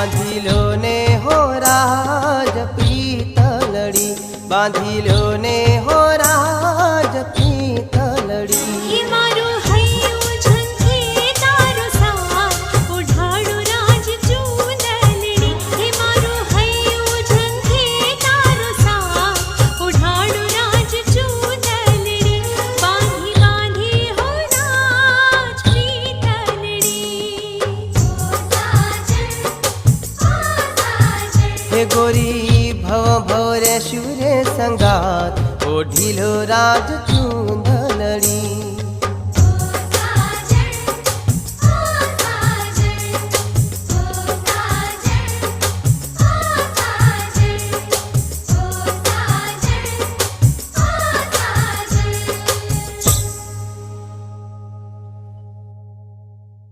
बांधिलो ने हो राज पीतलड़ी, बांधिलो ने हो राज पीतलड़ी। गोरी भव भवरे शुरे संगात ओढ़िलो राज चून